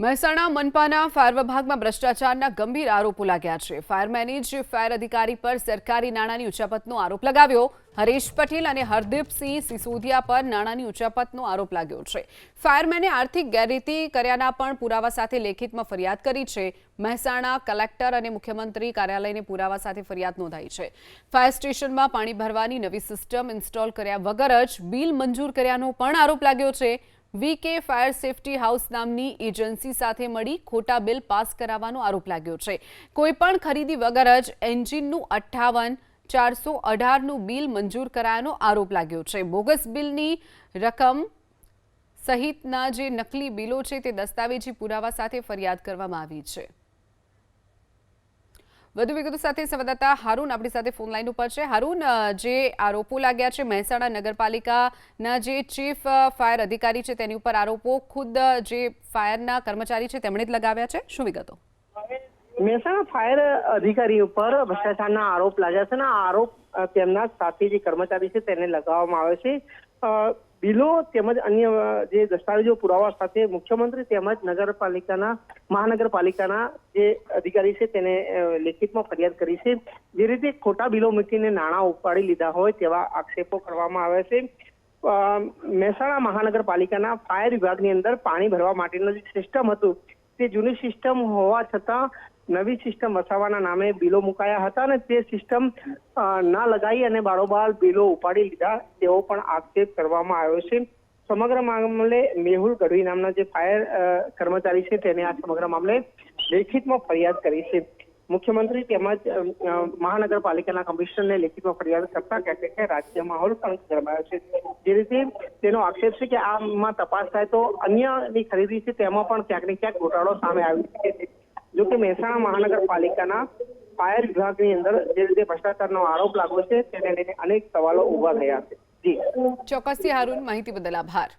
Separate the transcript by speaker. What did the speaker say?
Speaker 1: Mehsana મનપાના fire વિભાગમાં ભ્રષ્ટાચારના ગંભીર આરોપો લાગ્યા છે। ફાયરમેને જ ફાયર અધિકારી પર સરકારી નાણાંની ઉચાપતનો આરોપ લગાવ્યો। હરીશ પટેલ અને હરદીપસિંહ સિસોદિયા પર નાણાંની ઉચાપતનો આરોપ લાગ્યો છે। ફાયરમેને આર્થિક ગેરરીતિ કર્યાના પણ પુરાવા સાથે લેખિતમાં ફરિયાદ કરી છે। મહેસાણા કલેક્ટર અને મુખ્યમંત્રી કાર્યાલયને પુરાવા સાથે ફરિયાદ નોંધાઈ છે। ફાયર સ્ટેશનમાં પાણી ભરવાની નવી સિસ્ટમ ઇન્સ્ટોલ કર્યા વગર જ બિલ મંજૂર કર્યાનો પણ આરોપ લાગ્યો છે। વીકે ફાયર સેફટી હાઉસ નામની એજન્સી સાથે મળી ખોટા બિલ પાસ કરાવવાનો આરોપ લાગ્યો છે। કોઈપણ ખરીદી વગર જ એન્જિનનું 58,418નું બિલ મંજૂર કરાયાનો આરોપ લાગ્યો છે। બોગસ બિલની રકમ સહિતના જે નકલી બિલો છે તે દસ્તાવેજી પુરાવા સાથે ફરિયાદ કરવામાં આવી છે। વધુ વિગતો સાથે સંવાદદાતા હારૂન આપણી સાથે ફોન લાઈન ઉપર છે। હારૂન, જે આરોપો લાગ્યા છે મહેસાણા નગરપાલિકાના જે ચીફ ફાયર અધિકારી છે તેની ઉપર આરોપો ખુદ જે ફાયરના કર્મચારી છે તેમણે જ લગાવ્યા છે, શું વિગતો?
Speaker 2: મહેસાણા ફાયર અધિકારી ઉપર ભ્રષ્ટાચારના આરોપ લાગ્યા છે ને આ આરોપ તેમના સાથી જે કર્મચારી છે તેને લગાવવામાં આવે છે। બિલો તેમજ અન્ય જે દસ્તાવેજો પુરાવા સાથે મુખ્યમંત્રી તેમજ મહાનગરપાલિકાના જે અધિકારી છે તેને લેખિતમાં ફરિયાદ કરી છે। જે રીતે ખોટા બિલો મૂકીને નાણાં ઉપાડી લીધા હોય તેવા આક્ષેપો કરવામાં આવે છે। મહેસાણા મહાનગરપાલિકાના ફાયર વિભાગની અંદર પાણી ભરવા માટેનું જે સિસ્ટમ હતું તે જૂની સિસ્ટમ હોવા છતાં નવી સિસ્ટમ વસાવવાના નામે બિલો મુકાયા હતા અને તે સિસ્ટમ ના લગાવી અને બારોબાર બિલો ઉપાડી લીધા તેવો પણ આક્ષેપ કરવામાં આવ્યો છે। સમગ્ર મામલે મેહુલ ગઢવી નામના જે ફાયર કર્મચારી છે તેને આ સમગ્ર મામલે લેખિતમાં ફરિયાદ કરી છે। મુખ્યમંત્રી તેમજ મહાનગરપાલિકાના કમિશનરને લેખિતમાં ફરિયાદ કરતા કહે છે રાજ્ય માહોલ પણ ગરમાયો છે। જે રીતે તેનો આક્ષેપ છે કે આમાં તપાસ થાય તો અન્યની ખરીદી છે તેમાં પણ ક્યાંક ને ક્યાંક ગોટાળો સામે આવી શકે છે। જો કે મહેસાણા મહાનગરપાલિકાના ફાયર વિભાગની અંદર જે રીતે ભ્રષ્ટાચારનો આરોપ લાગ્યો છે તેને લઈને અનેક સવાલો ઉભા થયા છે। જી
Speaker 1: ચોક્કસથી હારૂન, માહિતી બદલ આભાર।